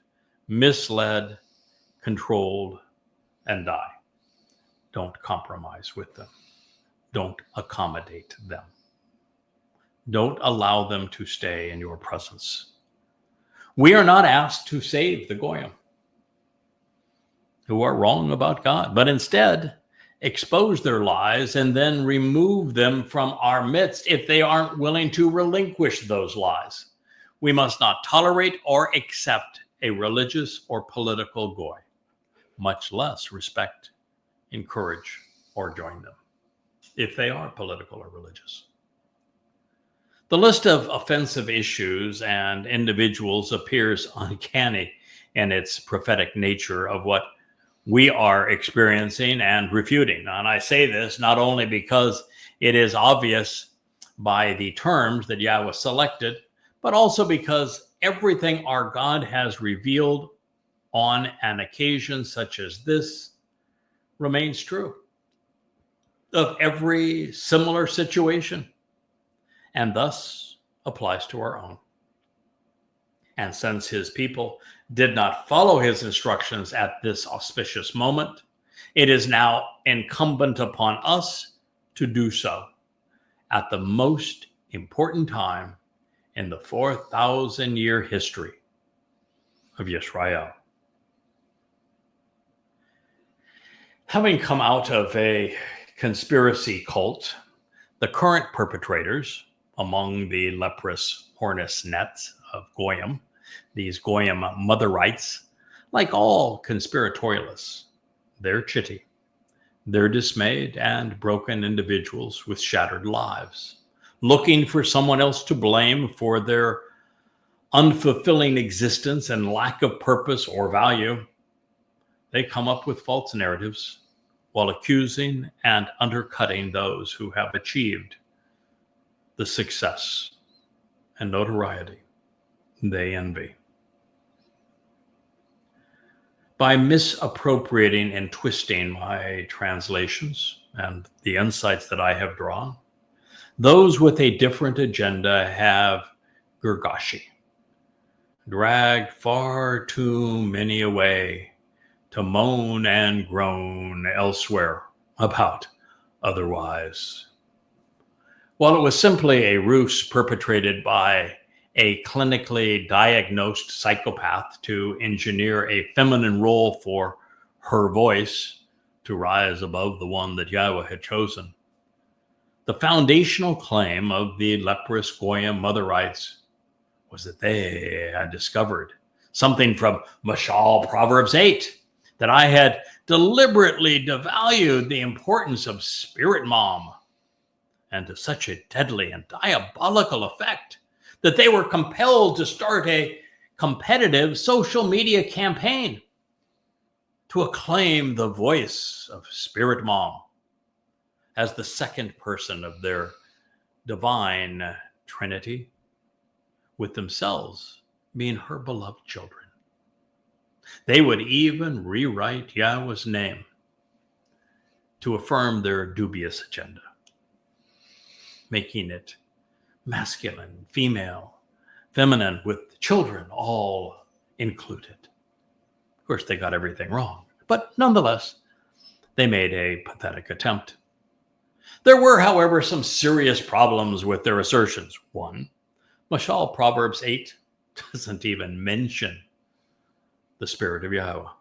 misled, controlled, and die. Don't compromise with them. Don't accommodate them. Don't allow them to stay in your presence. We are not asked to save the Goyim who are wrong about God, but instead expose their lies and then remove them from our midst if they aren't willing to relinquish those lies. We must not tolerate or accept a religious or political goy, much less respect, encourage, or join them if they are political or religious. The list of offensive issues and individuals appears uncanny in its prophetic nature of what we are experiencing and refuting. And I say this not only because it is obvious by the terms that Yahweh selected, but also because everything our God has revealed on an occasion such as this remains true of every similar situation, and thus applies to our own. And since his people did not follow his instructions at this auspicious moment, it is now incumbent upon us to do so at the most important time in the 4,000-year history of Yisrael. Having come out of a conspiracy cult, the current perpetrators among the leprous hornet's nets of Goyim, these Goyim motherites, like all conspiratorialists, they're chitty. They're dismayed and broken individuals with shattered lives, looking for someone else to blame for their unfulfilling existence and lack of purpose or value. They come up with false narratives while accusing and undercutting those who have achieved the success and notoriety they envy. By misappropriating and twisting my translations and the insights that I have drawn, those with a different agenda have Gergashi, dragged far too many away to moan and groan elsewhere about otherwise. While it was simply a ruse perpetrated by a clinically diagnosed psychopath to engineer a feminine role for her voice to rise above the one that Yahweh had chosen, the foundational claim of the leprous Goyim motherites was that they had discovered something from Mashal Proverbs 8, that I had deliberately devalued the importance of spirit mom, and to such a deadly and diabolical effect that they were compelled to start a competitive social media campaign to acclaim the voice of Spirit Mom as the second person of their divine Trinity, with themselves being her beloved children. They would even rewrite Yahweh's name to affirm their dubious agenda, making it masculine, female, feminine, with children all included. Of course, they got everything wrong, but nonetheless, they made a pathetic attempt. There were, however, some serious problems with their assertions. One, Mashal, Proverbs 8 doesn't even mention the Spirit of Yahowah,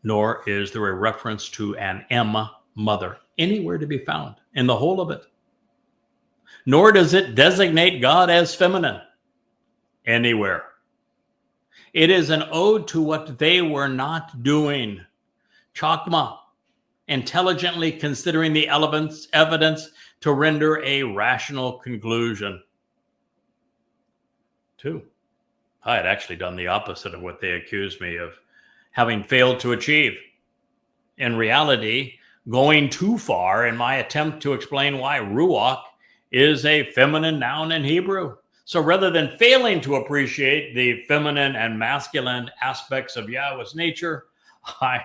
nor is there a reference to an M, mother, anywhere to be found in the whole of it. Nor does it designate God as feminine anywhere. It is an ode to what they were not doing. Chakmah, intelligently considering the evidence to render a rational conclusion. 2, I had actually done the opposite of what they accused me of having failed to achieve. In reality, going too far in my attempt to explain why ruach is a feminine noun in Hebrew. So rather than failing to appreciate the feminine and masculine aspects of Yahweh's nature, I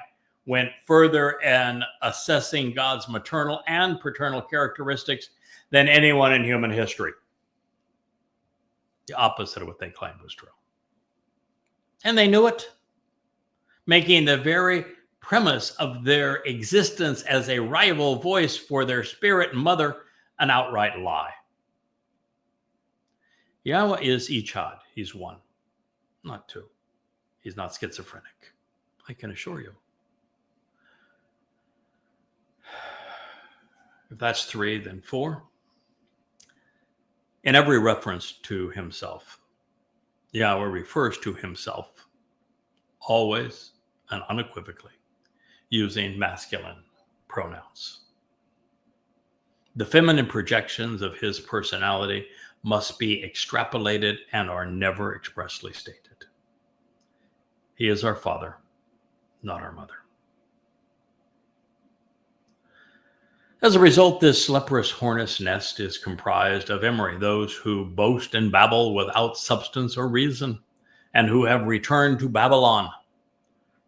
went further in assessing God's maternal and paternal characteristics than anyone in human history. The opposite of what they claimed was true. And they knew it, making the very premise of their existence as a rival voice for their spirit mother an outright lie. Yahweh is Echad. He's one, not two. He's not schizophrenic, I can assure you. If that's 3, then 4. In every reference to himself, Yahweh refers to himself always and unequivocally using masculine pronouns. The feminine projections of his personality must be extrapolated and are never expressly stated. He is our father, not our mother. As a result, this leprous hornet's nest is comprised of Emery, those who boast in Babel without substance or reason, and who have returned to Babylon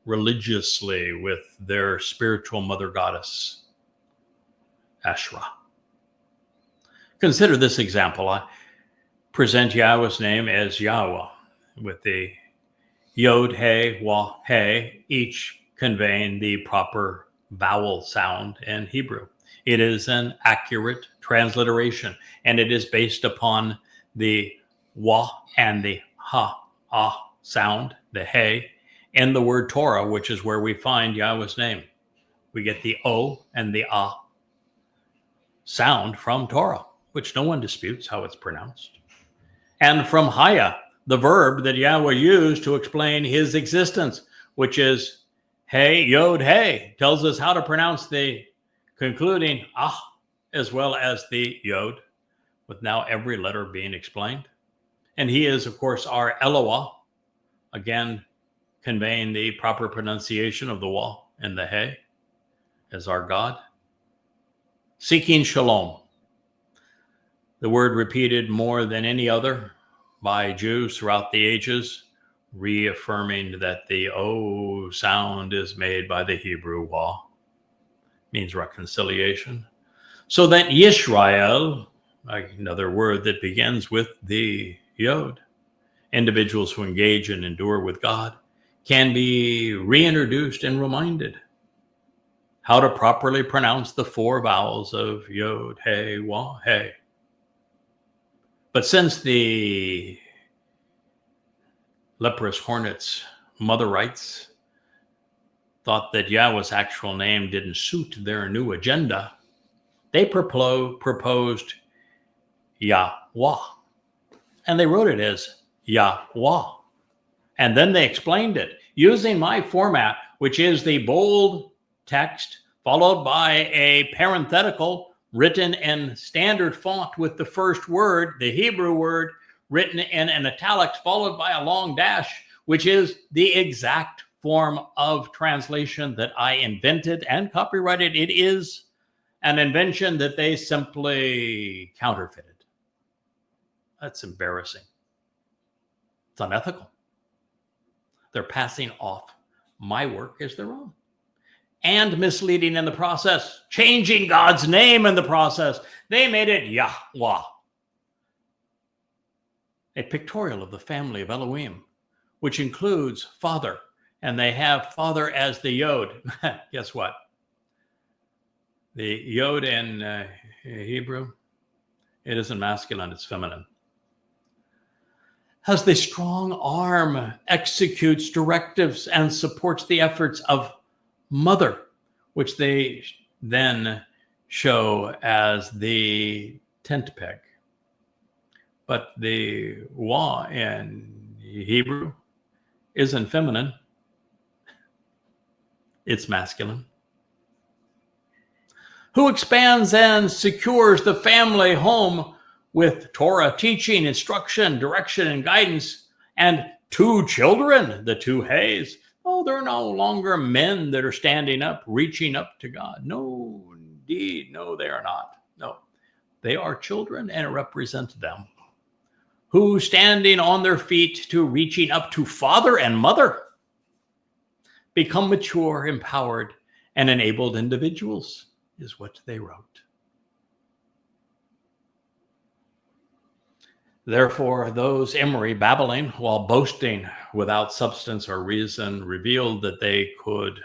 religiously with their spiritual mother goddess, Asherah. Consider this example. I present Yahweh's name as Yahowah, with the Yod, He, Wah, He, each conveying the proper vowel sound in Hebrew. It is an accurate transliteration, and it is based upon the Wah and the Ha, Ah sound, the He, in the word Torah, which is where we find Yahweh's name. We get the O and the Ah sound from Torah, which no one disputes how it's pronounced. And from Haya, the verb that Yahweh used to explain his existence, which is Hey, Yod, Hey, tells us how to pronounce the concluding Ah, as well as the Yod, with now every letter being explained. And he is, of course, our Elohah, again, conveying the proper pronunciation of the Wah and the He as our God. Seeking shalom, the word repeated more than any other by Jews throughout the ages, reaffirming that the O sound is made by the Hebrew Wah, means reconciliation. So that Yisrael, another word that begins with the Yod, individuals who engage and endure with God, can be reintroduced and reminded how to properly pronounce the 4 vowels of Yod, He, Wah, He. But since the leprous hornet's mother rights thought that Yahweh's actual name didn't suit their new agenda, they proposed Yahweh. And they wrote it as Yahweh. And then they explained it using my format, which is the bold text followed by a parenthetical written in standard font with the first word, the Hebrew word, written in an italics followed by a long dash, which is the exact form of translation that I invented and copyrighted. It is an invention that they simply counterfeited. That's embarrassing. It's unethical. They're passing off my work as their own and misleading in the process, changing God's name in the process. They made it Yahweh, a pictorial of the family of Elohim, which includes father, and they have father as the Yod. Guess what? The Yod in Hebrew, it isn't masculine, it's feminine. as the strong arm executes directives and supports the efforts of mother, which they then show as the tent peg. But the YAHOWah in Hebrew isn't feminine, it's masculine. Who expands and secures the family home with Torah teaching, instruction, direction, and guidance, and 2 children, the 2 Hays. Oh, they're no longer men that are standing up, reaching up to God. No, indeed, no, they are not. No, they are children and represent them, who standing on their feet to reaching up to father and mother, become mature, empowered, and enabled individuals, is what they wrote. Therefore, those Emery babbling while boasting without substance or reason revealed that they could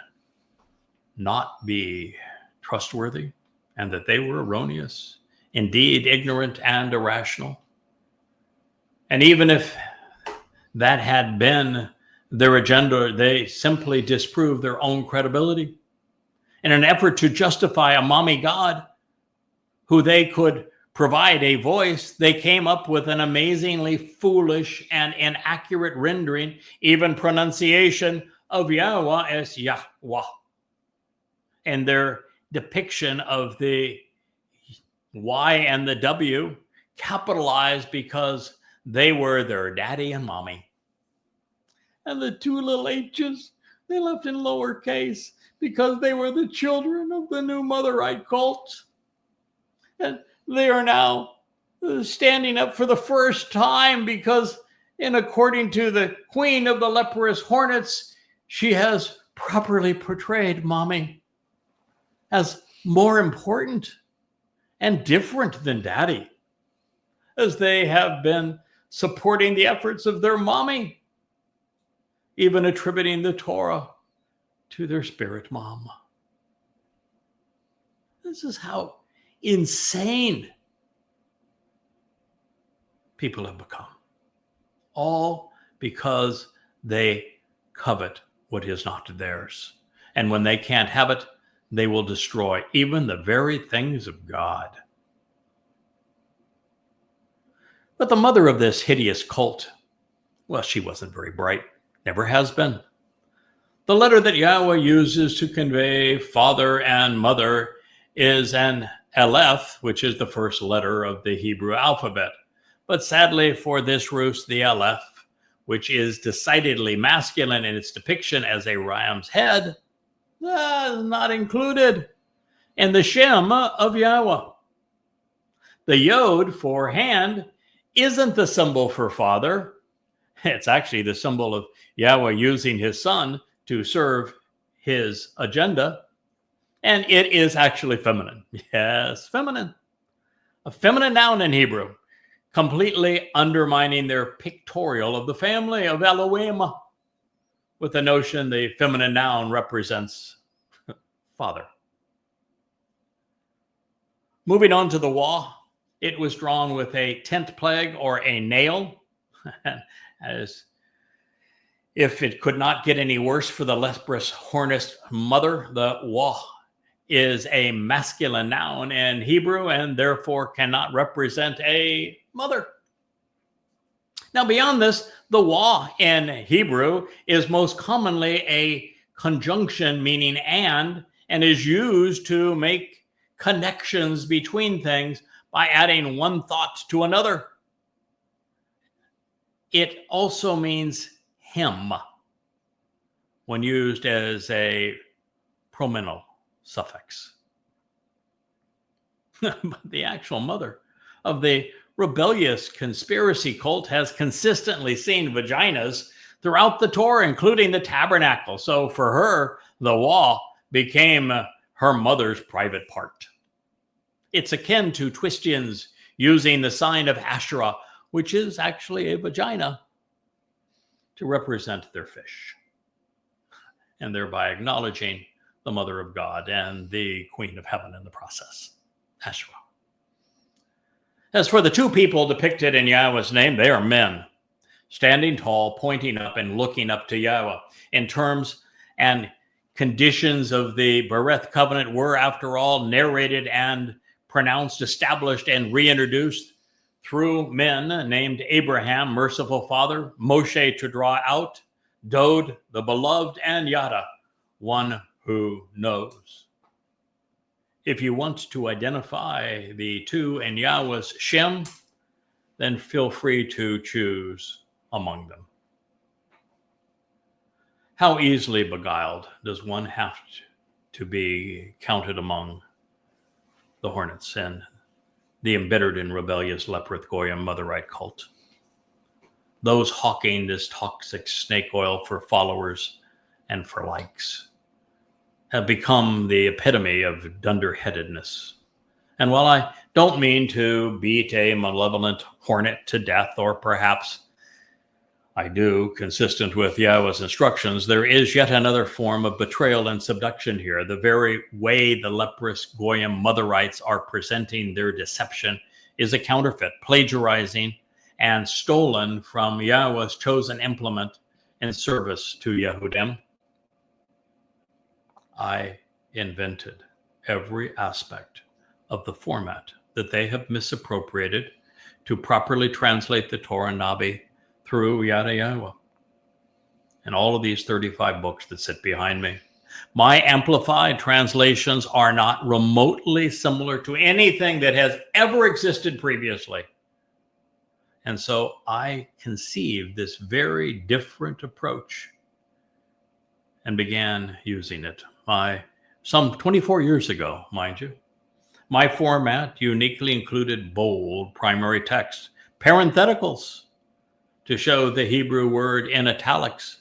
not be trustworthy and that they were erroneous, indeed ignorant and irrational. And even if that had been their agenda, they simply disproved their own credibility in an effort to justify a mommy God who they could provide a voice. They came up with an amazingly foolish and inaccurate rendering, even pronunciation of YAHOWAH as Yahweh. And their depiction of the Y and the W capitalized because they were their daddy and mommy. And the 2 little H's, they left in lowercase because they were the children of the new Motherite cult. And they are now standing up for the first time because, according to the queen of the leprous hornets, she has properly portrayed mommy as more important and different than daddy, as they have been supporting the efforts of their mommy, even attributing the Torah to their spirit mom. This is how insane people have become, all because they covet what is not theirs. And when they can't have it, they will destroy even the very things of God. But the mother of this hideous cult, well, she wasn't very bright, never has been. The letter that YAHOWAH uses to convey father and mother is an Aleph, which is the first letter of the Hebrew alphabet. But sadly for this roost, the Aleph, which is decidedly masculine in its depiction as a ram's head, is not included in the Shem of YAHOWAH. The Yod for hand isn't the symbol for father. It's actually the symbol of YAHOWAH using his son to serve his agenda. And it is actually feminine. Yes, feminine. A feminine noun in Hebrew, completely undermining their pictorial of the family of Elohim, with the notion the feminine noun represents father. Moving on to the YAHOWAH, it was drawn with a tent peg or a nail, as if it could not get any worse for the leprous hornet mother. The YAHOWAH is a masculine noun in Hebrew and therefore cannot represent a mother. Now, beyond this, the YAHOWAH in Hebrew is most commonly a conjunction meaning and is used to make connections between things by adding one thought to another. It also means him when used as a pronominal suffix. But the actual mother of the rebellious conspiracy cult has consistently seen vaginas throughout the Torah, including the tabernacle. So for her, the YAHOWAH became her mother's private part. It's akin to Twistians using the sign of Asherah, which is actually a vagina, to represent their fish, and thereby acknowledging the Mother of God and the Queen of Heaven in the process, Asherah. As for the 2 people depicted in YAHOWAH's name, they are men. standing tall, pointing up and looking up to Yahweh. In terms and conditions of the Bereth covenant were, after all, narrated and pronounced, established, and reintroduced through men named Abraham, merciful father, Moshe to draw out, Dod, the beloved, and Yada, one who knows. If you want to identify the two in Yahweh's Shem, then feel free to choose among them. How easily beguiled does one have to be counted among the hornets and the embittered and rebellious Lepreth Goyim Motherite cult? Those hawking this toxic snake oil for followers and for likes have become the epitome of dunderheadedness. And while I don't mean to beat a malevolent hornet to death, or perhaps I do, consistent with Yahweh's instructions, there is yet another form of betrayal and subduction here. The very way the leprous Goyim Motherites are presenting their deception is a counterfeit, plagiarizing and stolen from Yahweh's chosen implement in service to Yehudim. I invented every aspect of the format that they have misappropriated to properly translate the Torah Nabi through Yada Yahowah and all of these 35 books that sit behind me. My amplified translations are not remotely similar to anything that has ever existed previously. And so I conceived this very different approach and began using it. Some 24 years ago, mind you. My format uniquely included bold primary text, parentheticals to show the Hebrew word in italics,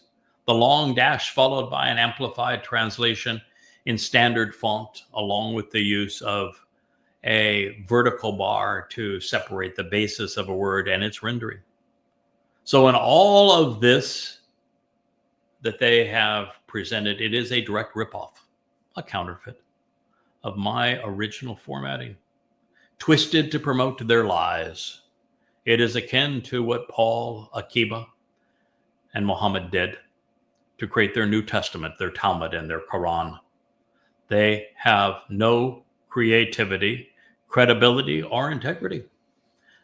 the long dash followed by an amplified translation in standard font, along with the use of a vertical bar to separate the basis of a word and its rendering. So in all of this that they have presented, it is a direct ripoff, a counterfeit of my original formatting, twisted to promote their lies. It is akin to what Paul, Akiba, and Muhammad did to create their New Testament, their Talmud, and their Quran. They have no creativity, credibility, or integrity.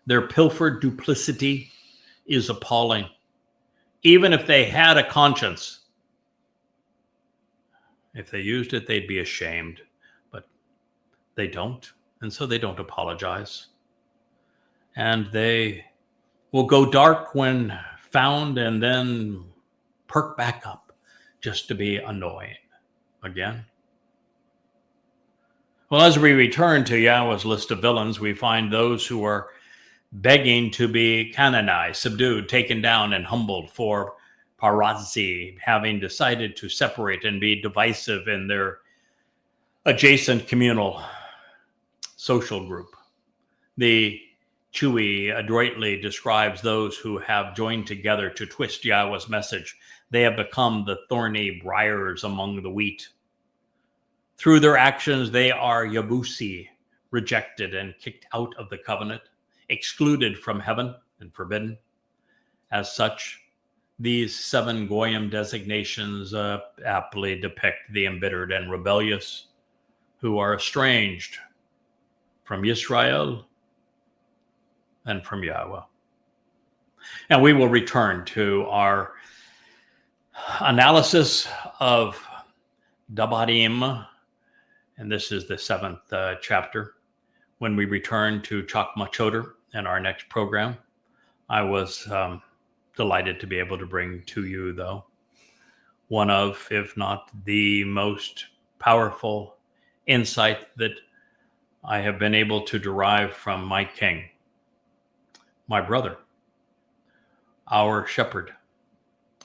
Their pilfered duplicity is appalling. Even if they had a conscience, if they used it, they'd be ashamed. But they don't, and so they don't apologize. And they will go dark when found and then perk back up just to be annoying again. Well, as we return to Yahweh's list of villains, we find those who are begging to be canonized, subdued, taken down, and humbled for parazzi, having decided to separate and be divisive in their adjacent communal social group. The Chewy adroitly describes those who have joined together to twist Yahweh's message. They have become the thorny briars among the wheat. Through their actions, they are Yabusi, rejected and kicked out of the covenant, excluded from heaven and forbidden. As such, these 7 Goyim designations aptly depict the embittered and rebellious who are estranged from Yisrael and from Yahweh. And we will return to our analysis of Dabarim, and this is the 7th chapter, when we return to Chakmah Choter in our next program. I was delighted to be able to bring to you, though, one of, if not the most powerful insight that I have been able to derive from my king, my brother, our shepherd,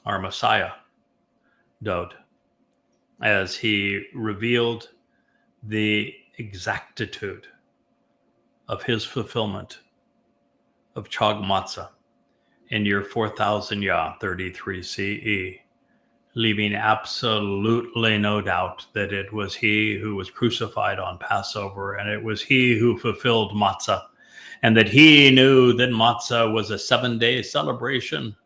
our Messiah, Dod, as he revealed the exactitude of his fulfillment of Chag Matzah in year 4000 Yah, 33 CE, leaving absolutely no doubt that it was he who was crucified on Passover, and it was he who fulfilled Matzah, and that he knew that Matzah was a 7-day celebration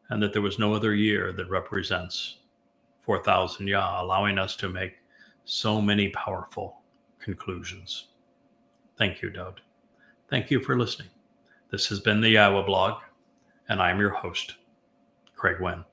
and that there was no other year that represents 4,000 Yah, allowing us to make so many powerful conclusions. Thank you, Dowd. Thank you for listening. This has been the YAHOWAH blog, and I'm your host, Craig Winn.